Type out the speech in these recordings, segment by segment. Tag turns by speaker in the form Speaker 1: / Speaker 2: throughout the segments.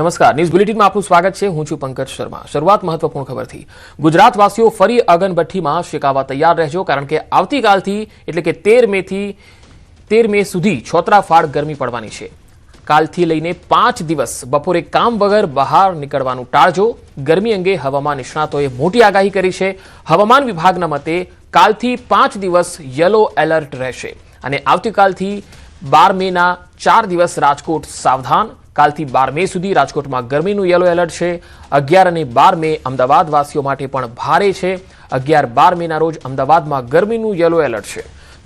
Speaker 1: નમસ્કાર, ન્યૂઝ બુલેટિનમાં આપનું સ્વાગત છે। હું છું પંકજ શર્મા। શરૂઆત મહત્વપૂર્ણ ખબરથી। ગુજરાતવાસીઓ ફરી અગનભઠ્ઠીમાં શેકાવા તૈયાર રહેજો, કારણ કે આવતીકાલથી એટલે કે 13 મે સુધી છોતરાફાડ ગરમી પડવાની છે। કાલથી લઈને 5 દિવસ બપોરે કામ વગર બહાર નીકળવાનું ટાળજો। ગરમી અંગે હવામાન નિષ્ણાતોએ મોટી આગાહી કરી છે। હવામાન વિભાગના મતે કાલથી 5 દિવસ યલો એલર્ટ રહેશે અને આવતીકાલથી 12 મેના 4 દિવસ રાજકોટ સાવધાન। કાલથી 12 મે સુધી રાજકોટમાં ગરમીનું યલો એલર્ટ છે। 11 અને 12 મે અમદાવાદવાસીઓ માટે પણ ભારે છે। 11-12 મેના રોજ અમદાવાદમાં ગરમીનું યલો એલર્ટ છે।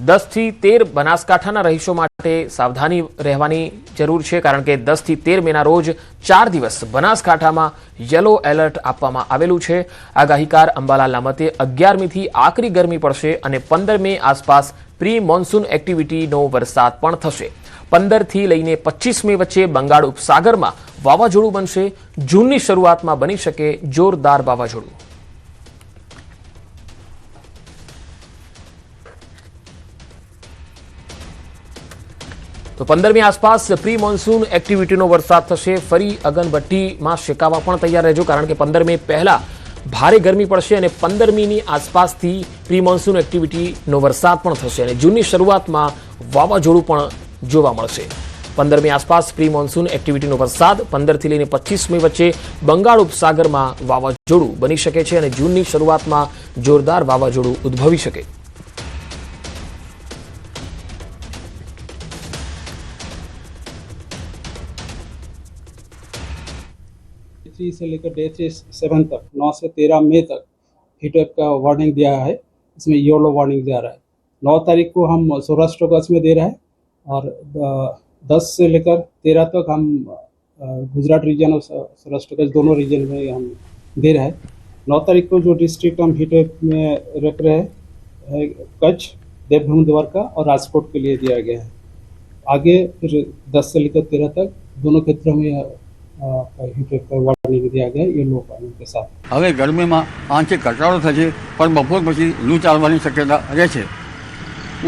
Speaker 1: 10 થી 13 બનાસકાંઠાના રહીશો માટે સાવધાની રહેવાની જરૂર છે, કારણ કે 10 થી 13 મેના રોજ 4 દિવસ બનાસકાંઠામાં યલો એલર્ટ આપવામાં આવેલું છે। આગાહીકાર અંબાલાલના મતે 11 મેથી આકરી ગરમી પડશે અને 15 મે આસપાસ પ્રી મોન્સૂન એક્ટિવિટીનો વરસાદ પણ થશે। 15 થી લઈને 25 મે વચ્ચે બંગાળ ઉપસાગરમાં વાવાઝોડું બનશે। જૂનની શરૂઆતમાં બની શકે જોરદાર વાવાઝોડું। તો 15 મી આસપાસ પ્રી મોન્સૂન એક્ટિવિટીનો વરસાદ થશે। ફરી અગનભઠ્ઠીમાં શેકાવા પણ તૈયાર રહેજો, કારણ કે 15 મે પહેલા ભારે ગરમી પડશે અને 15 મીની આસપાસથી પ્રી મોન્સૂન એક્ટિવિટીનો વરસાદ પણ થશે અને જૂનની શરૂઆતમાં વાવાઝોડું પણ જોવા મળશે। 15 મી આસપાસ પ્રી મોન્સૂન એક્ટિવિટીનો વરસાદ, 15 થી લઈને 25 મે વચ્ચે બંગાળ ઉપસાગરમાં વાવાઝોડું બની શકે છે અને જૂનની શરૂઆતમાં જોરદાર વાવાઝોડું ઉદ્ભવી શકે।
Speaker 2: से लेकर डे 7 तक 9 से 13 मई तक हीटवेव का वार्निंग दिया है। इसमें येलो वार्निंग दिया रहा है। 9 तारीख को हम सौराष्ट्र कच्छ में दे रहा है और 10 से लेकर 13 तक हम गुजरात रीजन और सौराष्ट्र कच्छ दोनों रीजन में हम दे रहे हैं। 9 तारीख को जो डिस्ट्रिक्ट हम हीटवेव में रख रहे हैं कच्छ, देवभूमि, द्वारका और राजकोट के लिए दिया गया है। आगे फिर 10 से लेकर 13 तक दोनों क्षेत्रों में वार्निंग दिया गया ये लो वार्निंग के साथ।
Speaker 3: હવે ગરમીમાં આંશિક ઘટાડો થશે, પણ બપોર પછી લૂ ચાલવાની શક્યતા રહે છે।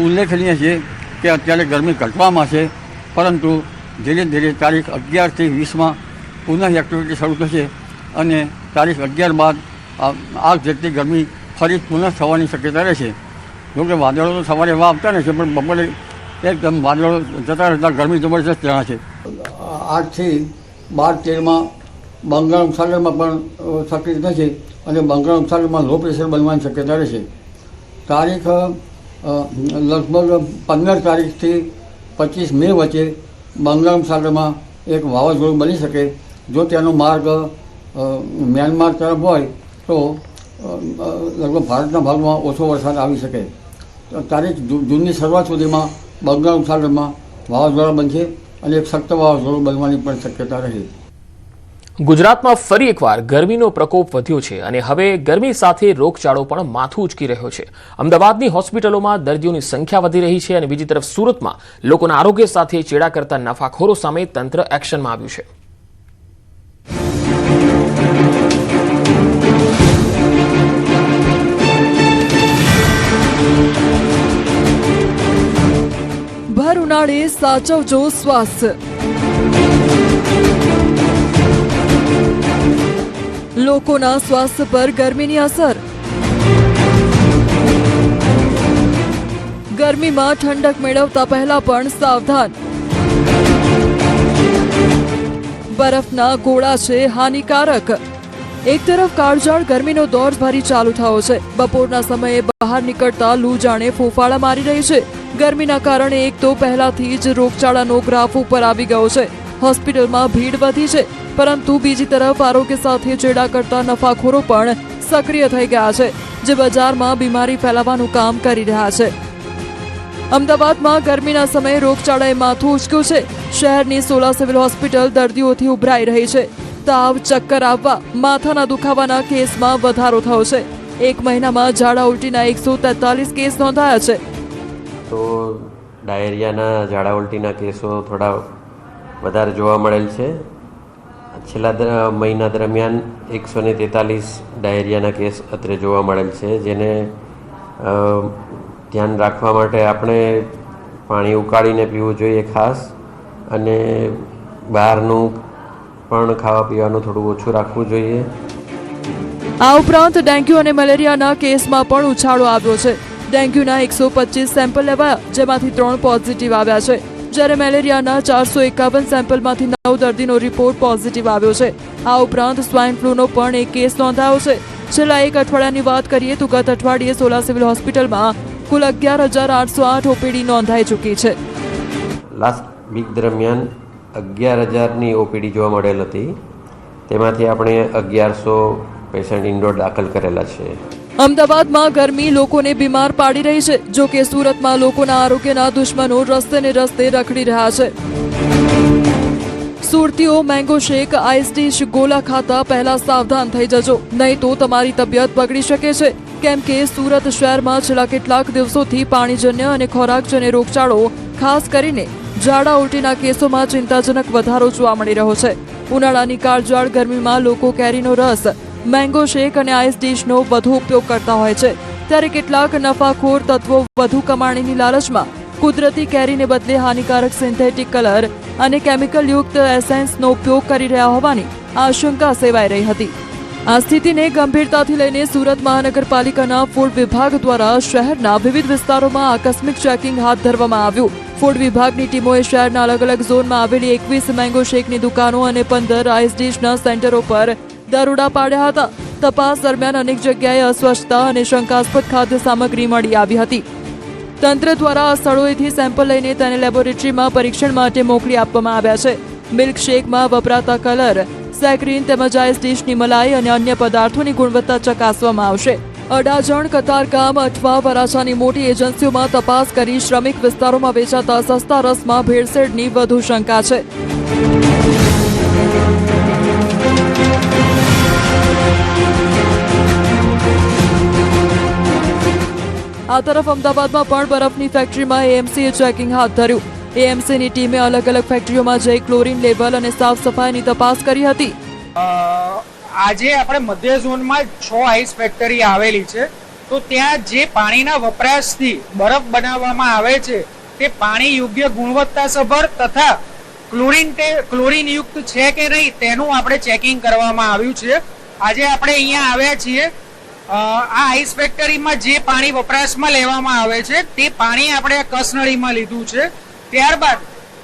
Speaker 3: ઉલ્લેખનીય છે કે અત્યારે ગરમી ઘટવામાં છે, પરંતુ ધીરે ધીરે તારીખ 11 થી 20માં પુનઃ એક્ટિવિટી શરૂ થશે અને તારીખ 11 બાદ આ જેટલી ગરમી ફરી પુનઃ થવાની શક્યતા રહેશે। જોકે વાદળો તો સવારે એવા આવતા રહેશે, પણ બપોરે એકદમ વાદળો જતા રહેતા ગરમી જબરજસ્ત જણાશે। 8 થી 12-13માં બંગાળ ઉપસાગરમાં પણ સક્રિય થશે અને બંગાળ ઉપસાગરમાં લો પ્રેશર બનવાની શક્યતા રહેશે। તારીખ લગભગ 15 તારીખથી 25 મે વચ્ચે બંગાળ ઉપસાગરમાં એક વાવાઝોડું બની શકે। જો તેનો માર્ગ મ્યાનમાર તરફ હોય તો લગભગ ભારતના ભાગમાં ઓછો વરસાદ આવી શકે। તારીખ જૂનની શરૂઆત સુધીમાં બંગાળ ઉપસાગરમાં વાવાઝોડા બનશે અને એક સખ્ત વાવાઝોડું બનવાની પણ શક્યતા રહે।
Speaker 1: ગુજરાતમાં ફરી એકવાર ગરમીનો પ્રકોપ વધ્યો છે અને હવે ગરમી સાથે રોગચાળો પણ માથું ઉચકી રહ્યો છે। અમદાવાદની હોસ્પિટલોમાં દર્દીઓની સંખ્યા વધી રહી છે અને બીજી તરફ સુરતમાં લોકોના આરોગ્ય સાથે ચેડા કરતા નફાખોરો સામે તંત્ર એક્શનમાં આવ્યું છે।
Speaker 4: ભર ઉનાળે સાચવજો સ્વાસ્થ્ય। લોકોના સ્વાસ્થ્ય પર ગરમીની અસર। ગરમીમાં ઠંડક મેળવતા પહેલા પણ સાવધાન। બરફના ગોળા છે હાનિકારક। એક તરફ કાળઝાળ ગરમીનો દોર ફરી ચાલુ થયો છે। બપોરના સમયે બહાર નીકળતા લૂ જાણે ફૂફાડા મારી રહી છે। ગરમીના કારણે એક તો પહેલાથી જ રોગચાળાનો ગ્રાફ ઉપર આવી ગયો છે। હોસ્પિટલમાં ભીડ વધી છે, પરંતુ બીજી તરફ આરોગ્ય સાથે ચેડા કરતા નફાખોરો પણ સક્રિય થઈ ગયા છે, જે બજારમાં બીમારી ફેલાવવાનું કામ કરી રહ્યા છે। અમદાવાદમાં ગરમીના સમયે રોગચાળાએ માથું ઉચક્યું છે। શહેરની 16 સિવિલ હોસ્પિટલ દર્દીઓથી ઉભરાઈ રહી છે। તાવ, ચક્કર આવવા, માથાના દુખાવાના કેસમાં વધારો થયો છે। એક મહિનામાં ઝાડા ઉલટીના 143 કેસ નોંધાયા છે।
Speaker 5: તો ડાયરિયાના ઝાડા ઉલટીના કેસો થોડા વધારે જોવા મળેલ છે। છેલ્લા મહિના દરમિયાન 143 ડાયરિયાના કેસ અત્રે જોવા મળેલ છે, જેને ધ્યાન રાખવા માટે આપણે પાણી ઉકાળીને પીવું જોઈએ ખાસ, અને બહારનું પણ ખાવા પીવાનું થોડું ઓછું રાખવું જોઈએ.
Speaker 4: આ ઉપરાંત ડેન્ગ્યુ અને મેલેરિયાના કેસમાં પણ ઉછાળો આવ્યો છે. ડેન્ગ્યુના 125 સેમ્પલ લેવાયા, જેમાંથી 3 પોઝિટિવ આવ્યા છે, જ્યારે મેલેરિયાના 451 સેમ્પલમાંથી 9 દર્દીનો રિપોર્ટ પોઝિટિવ આવ્યો છે. આ ઉપરાંત સ્વાઇન ફ્લૂનો પણ એક કેસ નોંધાયો છે. છેલ્લા એક અઠવાડિયાની વાત કરીએ તો ગત અઠવાડિયે સોલા સિવિલ હોસ્પિટલમાં કુલ 11,808 ઓપીડી નોંધાઈ ચૂકી છે.
Speaker 5: લાસ્ટ વીક દરમિયાન 11,000ની ઓપીડી જોવા મળેલ હતી. તેમાંથી આપણે 1,100 પેશન્ટ ઇન્ડોર દાખલ કરેલા છે.
Speaker 4: અમદાવાદમાં ગરમી લોકોને બીમાર પાડી રહી છે. જો કે સુરતમાં લોકોના આરોગ્યના દુશ્મનો રસ્તે ને રસ્તે રખડી રહ્યા છે. સુરતીઓ મેંગો શેક, આઈસ ડીશ, ગોલા ખાતા પહેલા સાવધાન થઈ જજો, નહીં તો તમારી તબિયત બગડી શકે છે. કેમ કે સુરત શહેરમાં છેલ્લા કેટલાક દિવસોથી પાણીજન્ય અને ખોરાકજન્ય રોગચાળો, ખાસ કરીને ઝાડા ઉલટીના કેસોમાં ચિંતાજનક વધારો જોવા મળી રહ્યો છે. ઉનાળાની કાળઝાળ ગરમીમાં લોકો કેરીનો રસ, મેંગો શેક અને આઈસ ડીશનો વધુ ઉપયોગ કરતા હોય છે, ત્યારે કેટલાક નફાખોર તત્વો વધુ કમાણીની લાલચમાં કુદરતી કેરીને બદલે હાનિકારક સિન્થેટિક કલર અને કેમિકલયુક્ત એસેન્સનો ઉપયોગ કરી રહ્યા હોવાની આશંકા સેવાઈ રહી હતી. આ સ્થિતિને ગંભીરતાથી લઈને સુરત મહાનગરપાલિકાના ફૂડ વિભાગ દ્વારા શહેરના વિવિધ વિસ્તારોમાં આકસ્મિક ચેકિંગ હાથ ધરવામાં આવ્યું. ફૂડ વિભાગની ટીમોએ શહેરના અલગ અલગ ઝોનમાં આવેલી 21 મેંગો શેકની દુકાનો અને 15 આઈસ ડીશના સેન્ટરો પર દરોડા પાડ્યા હતા. તપાસ દરમિયાન અનેક જગ્યાએ અસ્વચ્છતા અને શંકાસ્પદ ખાદ્ય સામગ્રી મળી આવી હતી. તંત્ર દ્વારા આ સ્થળોએથી સેમ્પલ લઈને તેને લેબોરેટરીમાં પરીક્ષણ માટે મોકલી આપવામાં આવ્યા છે. મિલ્કશેકમાં વપરાતા કલર, સેક્રીન તેમજ આઈસ ડીશની મલાઈ અને અન્ય પદાર્થોની ગુણવત્તા ચકાસવામાં આવશે. અડાજણ, કતારગામ અથવા વરાછાની મોટી એજન્સીઓમાં તપાસ કરી શ્રમિક વિસ્તારોમાં વેચાતા સસ્તા રસમાં ભેળસેળની વધુ શંકા છે. આ તરફ અમદાવાદમાં પણ બરફની ફેક્ટરીમાં એએમસીએ ચેકિંગ હાથ ધર્યું. એએમસીની ટીમે અલગ અલગ ફેક્ટરીઓમાં જઈ ક્લોરીન લેવલ અને સાફ સફાઈની તપાસ કરી હતી.
Speaker 6: આજે આપણે મધ્ય ઝોનમાં 6 આઈસ ફેક્ટરી આવેલી છે, તો ત્યાં જે પાણીના વપરાશથી બરફ બનાવવામાં આવે છે તે પાણી યોગ્ય ગુણવત્તાસભર તથા ક્લોરીન યુક્ત છે કે નહીં તેનું આપણે ચેકિંગ કરવામાં આવ્યું છે. આજે આપણે અહીંયા આવ્યા છીએ. આ આઈસ ફેક્ટરીમાં જે પાણી વપરાશમાં લેવામાં આવે છે તે પાણી આપણે કસનળીમાં લીધું છે. ત્યારબાદ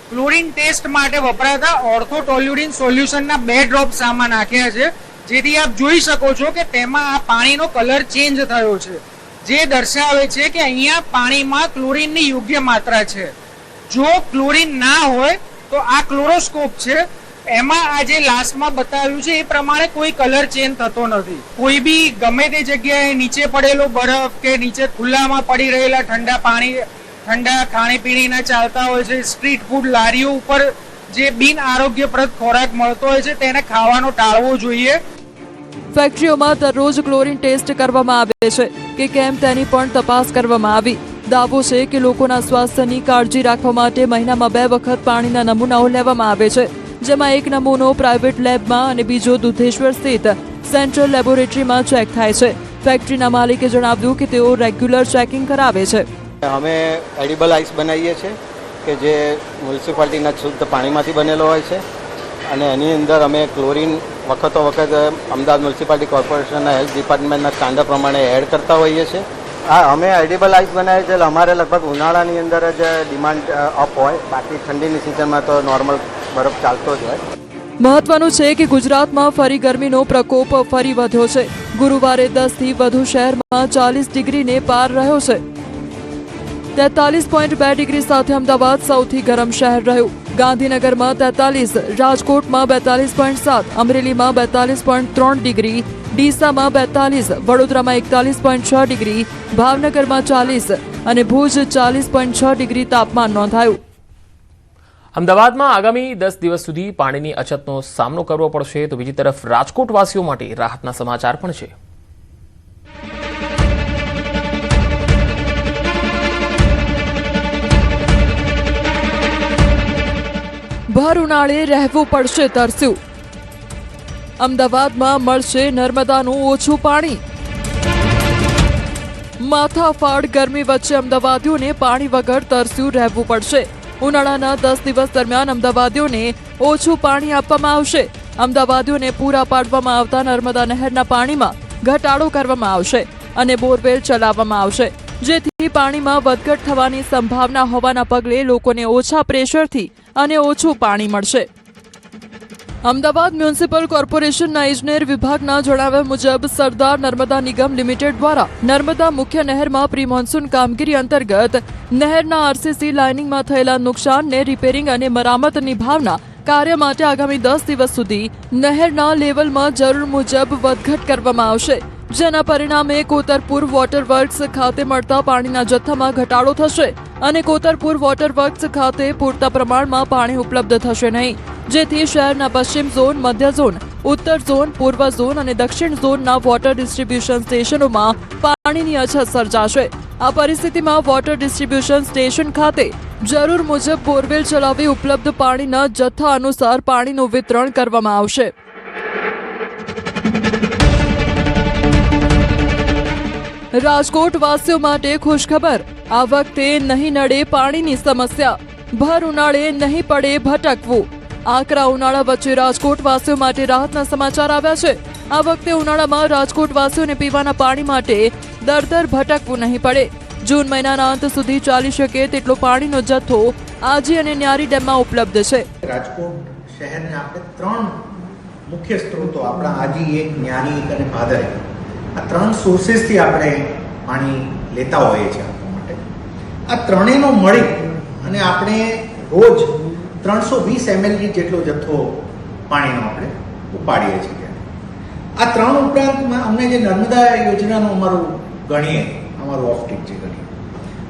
Speaker 6: ક્લોરીન ટેસ્ટ માટે વપરાતા ઓર્થોટોલ્યુડિન સોલ્યુશનના 2 ડ્રોપ્સ આમાં નાખ્યા છે, જેથી આપ જોઈ શકો છો કે તેમાં આ પાણીનો કલર ચેન્જ થયો છે, જે દર્શાવે છે કે અહીંયા પાણીમાં ક્લોરીનની યોગ્ય માત્રા છે. જો ક્લોરીન ના હોય તો આ ક્લોરોસ્કોપ છે, એમાં આ જે લાસ્ટમાં બતાવ્યું છે એ પ્રમાણે કોઈ કલર ચેન્જ થતો નથી. કોઈ બી ગમે તે જગ્યાએ નીચે પડેલો બરફ કે નીચે ખુલ્લામાં પડી રહેલા ઠંડા ખાણીપીણીના ચાલતા હોય છે, સ્ટ્રીટ ફૂડ લારીઓ ઉપર જે બિન આરોગ્યપ્રદ ખોરાક મળતો હોય છે તેને ખાવાનો ટાળવો જોઈએ.
Speaker 4: ફેક્ટરીઓમાં દરરોજ ક્લોરીન ટેસ્ટ કરવામાં આવે છે કે કેમ તેની પણ તપાસ કરવામાં આવી. દાવો છે કે લોકોના સ્વાસ્થ્યની કાળજી રાખવા માટે મહિનામાં 2 વખત પાણીના નમૂનાઓ લેવામાં આવે છે, જેમાં એક નમૂનો પ્રાઇવેટ લેબમાં અને બીજો દુધેશ્વર સ્થિત સેન્ટ્રલ લેબોરેટરીમાં ચેક થાય છે. ફેક્ટરીના માલિકે જણાવ્યું કે તેઓ રેગ્યુલર ચેકિંગ કરાવે છે.
Speaker 7: અમે એડિબલ આઈસ બનાવીએ છીએ કે જે મ્યુનિસિપાલિટીના શુદ્ધ પાણીમાંથી બનેલો હોય છે, અને એની અંદર અમે ક્લોરીન વખતો વખત અમદાવાદ મ્યુનિસિપાલિટી કોર્પોરેશનના હેલ્થ ડિપાર્ટમેન્ટના સ્ટાન્ડર્ડ પ્રમાણે એડ કરતા હોઈએ છીએ. અમે એડિબલ આઈસ બનાવીએ છીએ, અમારે લગભગ ઉનાળાની અંદર જ ડિમાન્ડ અપ હોય, બાકી ઠંડીની સિઝનમાં તો નોર્મલ બરફ ચાલતો જ હોય.
Speaker 4: મહત્વનું છે કે ગુજરાતમાં ફરી ગરમીનો પ્રકોપ ફરી વધ્યો છે. ગુરુવારે 10થી વધુ શહેરમાં 40 ડિગ્રીને પાર રહ્યો છે. 43.2 ડિગ્રી સાથે અમદાવાદ સૌથી ગરમ શહેર રહ્યું. ગાંધીનગરમાં 43, રાજકોટમાં 42.7, અમરેલીમાં 42.3 ડિગ્રી, ડીસામાં 42, વડોદરામાં 41.6 ડિગ્રી, ભાવનગરમાં 40 અને ભુજ 40.6 ડિગ્રી તાપમાન નોંધાયું.
Speaker 1: અમદાવાદમાં આગામી 10 દિવસ સુધી પાણીની અછતનો સામનો કરવો પડશે, તો બીજી તરફ રાજકોટવાસીઓ માટે રાહતના સમાચાર પણ છે.
Speaker 4: ભર ઉનાળે રહેવું પડશે તરસ્યું. અમદાવાદમાં મળશે નર્મદાનું ઓછું પાણી. માથાફાડ ગરમી વચ્ચે અમદાવાદીઓને પાણી વગર તરસ્યું રહેવું પડશે. ઉનાળાના 10 દિવસ દરમિયાન અમદાવાદીઓને ઓછું પાણી આપવામાં આવશે. અમદાવાદીઓને પૂરા પાડવામાં આવતા નર્મદા નહેરના પાણીમાં ઘટાડો કરવામાં આવશે અને બોરવેલ ચલાવવામાં આવશે, જેથી પાણીમાં વધઘટ થવાની સંભાવના હોવાના પગલે લોકોને ઓછા પ્રેશરથી અને ઓછું પાણી મળશે. અમદાવાદ મ્યુનિસિપલ કોર્પોરેશનના ઇજનેર વિભાગના જણાવ્યા મુજબ સરદાર નર્મદા નિગમ લિમિટેડ દ્વારા નર્મદા મુખ્ય નહેરમાં પ્રી મોન્સૂન કામગીરી અંતર્ગત નહેરના આરસીસી લાઇનિંગમાં થયેલા નુકસાનને રિપેરિંગ અને મરામતની ભાવના કાર્ય માટે આગામી 10 દિવસ સુધી નહેરના લેવલમાં જરૂર મુજબ વધઘટ કરવામાં આવશે, જેના પરિણામે કોતરપુર વોટર વર્ક્સ ખાતે મળતા પાણીના જથ્થામાં ઘટાડો થશે અને કોતરપુર વોટર વર્ક્સ ખાતે પૂરતા પ્રમાણમાં પાણી ઉપલબ્ધ થશે નહીં, જેથી શહેરના પશ્ચિમ ઝોન, મધ્ય ઝોન, ઉત્તર ઝોન, પૂર્વ ઝોન અને દક્ષિણ ઝોનના વોટર ડિસ્ટ્રીબ્યુશન સ્ટેશનોમાં પાણીની અછત સર્જાશે. આ પરિસ્થિતિમાં વોટર ડિસ્ટ્રીબ્યુશન સ્ટેશન ખાતે જરૂર મુજબ બોરવેલ ચલાવી ઉપલબ્ધ પાણીના જથ્થા અનુસાર પાણીનું વિતરણ કરવામાં આવશે. રાજકોટ વાસીઓ માટે ખુશખબર, આ વખતે નહીં નડે પાણીની સમસ્યા, ભર ઉનાળે નહીં પડે ભટકવું. આકરા ઉનાળા વચ્ચે રાજકોટ વાસીઓ માટે રાહતના સમાચાર આવ્યા છે. આ વખતે ઉનાળામાં રાજકોટ વાસીઓને પીવાના પાણી માટે દર ભટકવું નહીં પડે. જૂન મહિનાના અંત સુધી ચાલી શકે તેટલો પાણીનો જથ્થો આજી અને ન્યારી ડેમમાં ઉપલબ્ધ છે.
Speaker 8: રાજકોટ શહેરને આપણે 3 મુખ્ય સ્ત્રોતો, આપણા આજી, એક ન્યારી અને ભાદરે, આ 3 સોર્સિસથી આપણે પાણી લેતા હોઈએ છીએ આપવા માટે. આ ત્રણેયનો મળી અને આપણે રોજ 320 ml જેટલો જથ્થો પાણીનો આપણે ઉપાડીએ છીએ. આ 3 ઉપરાંતમાં અમને જે નર્મદા યોજનાનું અમારું ગણીએ, અમારું ઓફટેક જે ગણીએ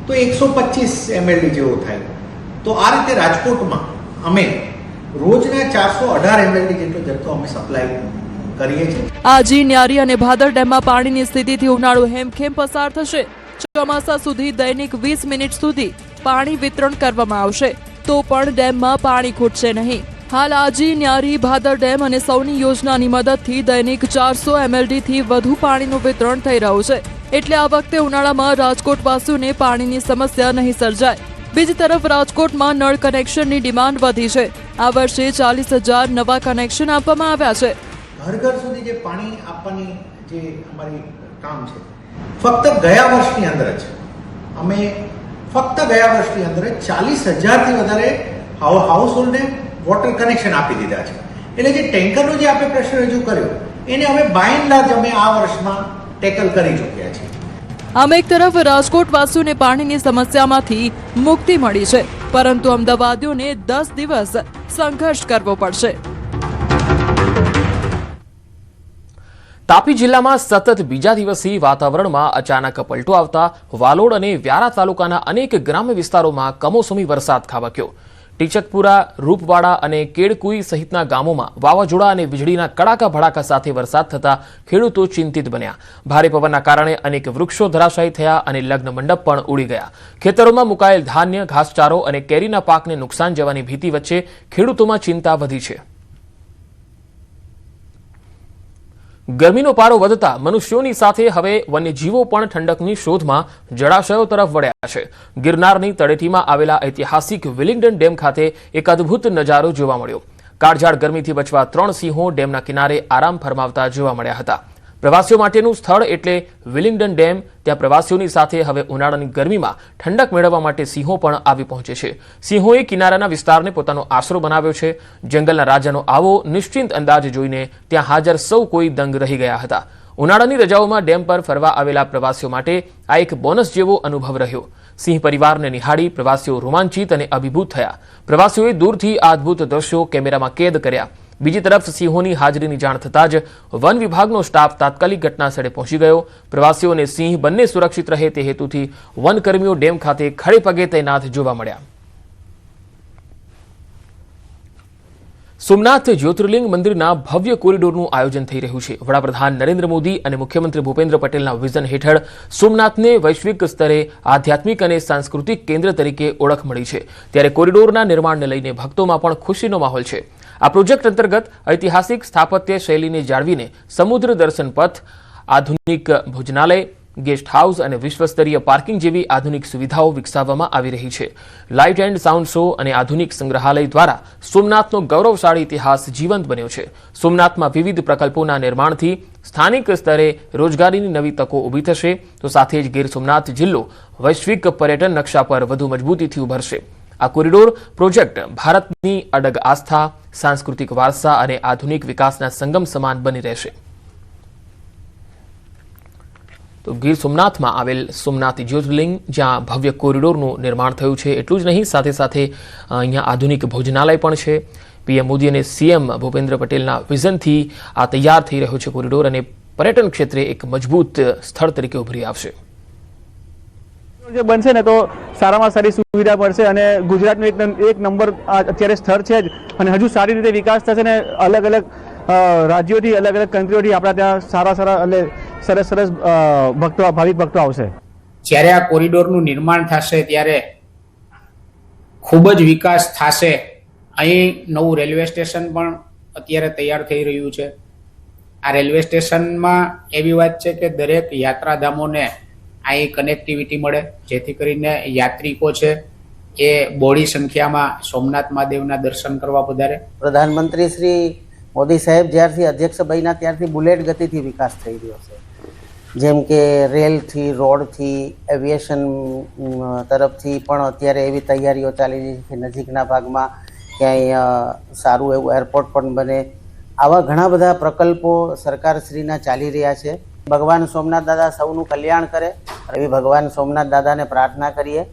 Speaker 8: તો 125 ml જેવો થાય. તો આ રીતે રાજકોટમાં અમે રોજના 418 ml જેટલો જથ્થો અમે સપ્લાય કરીએ છીએ.
Speaker 4: આજી, ન્યારી અને ભાદર ડેમમાં પાણીની સ્થિતિથી ઉનાળો હેમખેમ પસાર થશે. ચોમાસા સુધી દૈનિક 20 મિનિટ સુધી પાણી વિતરણ કરવામાં આવશે, તો પણ ડેમમાં પાણી ખૂટશે નહીં. હાલ આજી, ન્યારી, ભાદર ડેમ અને સૌની યોજનાની મદદથી દૈનિક 400 ml થી વધુ પાણીનું વિતરણ થઈ રહ્યું છે, એટલે આ વખતે ઉનાળામાં રાજકોટવાસીઓને પાણીની સમસ્યા નહીં સર્જાય. બીજી તરફ રાજકોટમાં નળ કનેક્શનની ડિમાન્ડ વધી છે. આ વર્ષે 40,000 નવા કનેક્શન આપવામાં આવ્યા છે.
Speaker 8: ઘર સુધી જે પાણી આપવાની જે અમારી કામ છે, ફક્ત ગયા વર્ષની અંદર જ અમે 40,000થી વધારે હાઉસહોલ્ડને વોટર કનેક્શન આપી દીધા છે. એટલે જે ટેન્કરનો જે આપણે પ્રશ્ન રજૂ કર્યો એને અમે બાય એન્ડ લાર્જ અમે આ વર્ષમાં ટેકલ કરી ચૂક્યા છીએ.
Speaker 4: આમ એક તરફ રાજકોટવાસીઓને પાણીની સમસ્યામાંથી મુક્તિ મળી છે, પરંતુ અમદાવાદીઓને 10 દિવસ સંઘર્ષ કરવો પડશે.
Speaker 1: તાપી જિલ્લામાં સતત બીજા દિવસથી વાતાવરણમાં અચાનક પલટો આવતા વાલોડ અને વ્યારા તાલુકાના અનેક ગ્રામ્ય વિસ્તારોમાં કમોસમી વરસાદ ખાબક્યો. ટીચકપુરા, રૂપવાડા અને કેડકુઈ સહિતના ગામોમાં વાવાઝોડા અને વીજળીના કડાકા ભડાકા સાથે વરસાદ થતા ખેડૂતો ચિંતિત બન્યા. ભારે પવનના કારણે અનેક વૃક્ષો ધરાશાયી થયા અને લગ્ન મંડપ પણ ઉડી ગયા. ખેતરોમાં મુકાયેલ ધાન્ય, ઘાસચારો અને કેરીના પાકને નુકસાન જવાની ભીતિ વચ્ચે ખેડૂતોમાં ચિંતા વધી છે. ગરમીનો પારો વધતા મનુષ્યોની સાથે હવે વન્યજીવો પણ ઠંડકની શોધમાં જળાશયો તરફ વળ્યા છે. ગિરનારની તળેટીમાં આવેલા ઐતિહાસિક વિલિંગડન ડેમ ખાતે એક અદભુત નજારો જોવા મળ્યો. કાળઝાળ ગરમીથી બચવા 3 સિંહો ડેમના કિનારે આરામ ફરમાવતા જોવા મળ્યા હતા. પ્રવાસીઓ માટેનું સ્થળ એટલે વિલિંગડન ડેમ. ત્યાં પ્રવાસીઓની સાથે હવે ઉનાળાની ગરમીમાં ઠંડક મેળવવા માટે સિંહો પણ આવી પહોંચે છે. સિંહોએ કિનારાના વિસ્તારને પોતાનો આશરો બનાવ્યો છે. જંગલના રાજાનો આવો નિશ્ચિંત અંદાજ જોઈને ત્યાં હાજર સૌ કોઈ દંગ રહી ગયા હતા. ઉનાળાની રજાઓમાં ડેમ પર ફરવા આવેલા પ્રવાસીઓ માટે આ એક બોનસ જેવો અનુભવ રહ્યો. સિંહ પરિવારને નિહાળી પ્રવાસીઓ રોમાંચિત અને અભિભૂત થયા. પ્રવાસીઓએ દૂરથી આ અદભુત દ્રશ્યો કેમેરામાં કેદ કર્યા. બીજી તરફ સિંહોની હાજરીની જાણ થતાં જ વન વિભાગનો સ્ટાફ તાત્કાલિક ઘટના સ્થળે પહોંચી ગયો. પ્રવાસીઓ અને સિંહ બંને સુરક્ષિત રહે તે હેતુથી વનકર્મીઓ ડેમ ખાતે ખડે પગે તૈનાત જોવા મળ્યા. સોમનાથ જ્યોતિર્લિંગ મંદિરના ભવ્ય કોરિડોરનું આયોજન થઈ રહ્યું છે. વડાપ્રધાન નરેન્દ્ર મોદી અને મુખ્યમંત્રી ભૂપેન્દ્ર પટેલના વિઝન હેઠળ સોમનાથને વૈશ્વિક સ્તરે આધ્યાત્મિક અને સાંસ્કૃતિક કેન્દ્ર તરીકે ઓળખ મળી છે. ત્યારે કોરિડોરના નિર્માણને લઈને ભક્તોમાં પણ ખુશીનો માહોલ છે. આ પ્રોજેક્ટ અંતર્ગત ઐતિહાસિક સ્થાપત્ય શૈલીને જાળવીને સમુદ્ર દર્શન પથ, આધુનિક ભોજનાલય, ગેસ્ટ હાઉસ અને વિશ્વસ્તરીય પાર્કિંગ જેવી આધુનિક સુવિધાઓ વિકસાવવામાં આવી રહી છે. લાઇટ એન્ડ સાઉન્ડ શો અને આધુનિક સંગ્રહાલય દ્વારા સોમનાથનો ગૌરવશાળી ઇતિહાસ જીવંત બન્યો છે. સોમનાથમાં વિવિધ પ્રકલ્પોના નિર્માણથી સ્થાનિક સ્તરે રોજગારીની નવી તકો ઊભી થશે, તો સાથે જ ગીર સોમનાથ જિલ્લો વૈશ્વિક પર્યટન નકશા પર વધુ મજબૂતીથી ઉભરશે. આ કોરિડોર પ્રોજેક્ટ ભારતની અડગ આસ્થા, સાંસ્કૃતિક વારસા અને આધુનિક વિકાસના સંગમ સમાન બની રહેશે. તો ગીર સોમનાથમાં આવેલ સોમનાથ જ્યોતિર્લિંગ, જ્યાં ભવ્ય કોરિડોરનું નિર્માણ થયું છે, એટલું જ નહીં, સાથે સાથે અહીંયા આધુનિક ભોજનાલય પણ છે. પીએમ મોદી અને સીએમ ભૂપેન્દ્ર પટેલના વિઝનથી આ તૈયાર થઈ રહ્યો છે કોરિડોર, અને પર્યટન ક્ષેત્રે એક મજબૂત સ્થળ તરીકે ઉભરી આવશે.
Speaker 9: જે બનશે ને તો સારામાં સારી સુવિધા મળશે અને ગુજરાતનું એક નંબર અત્યારે સ્થળ છે જ, અને હજુ સારી રીતે વિકાસ થશે ને અલગ અલગ રાજ્યોથી, અલગ અલગ કન્ટ્રીઓથી આપણા ત્યાં સારા એટલે સરસ ભાવિક ભક્તો આવશે.
Speaker 10: જ્યારે આ કોરિડોરનું નિર્માણ થશે ત્યારે ખૂબ જ વિકાસ થશે. અહીં નવું રેલવે સ્ટેશન પણ અત્યારે તૈયાર થઈ રહ્યું છે. આ રેલવે સ્ટેશનમાં એવી વાત છે કે દરેક યાત્રાધામોને અહીં કનેક્ટિવિટી મળે, જેથી કરીને યાત્રિકો છે એ બહોળી સંખ્યામાં સોમનાથ મહાદેવના દર્શન કરવા પધારે.
Speaker 11: પ્રધાનમંત્રી શ્રી મોદી સાહેબ જ્યારથી અધ્યક્ષ બન્યા ત્યારથી બુલેટ ગતિથી વિકાસ થઈ રહ્યો છે. જેમ કે રેલથી, રોડથી, એવિએશન તરફથી પણ અત્યારે એવી તૈયારીઓ ચાલી રહી છે. નજીકના ભાગમાં ક્યાંય સારું એવું એરપોર્ટ પણ બને. આવા ઘણા બધા પ્રકલ્પો સરકારશ્રીના ચાલી રહ્યા છે. ભગવાન સોમનાથ દાદા સૌનું કલ્યાણ કરે એવી ભગવાન સોમનાથ દાદાને પ્રાર્થના કરીએ.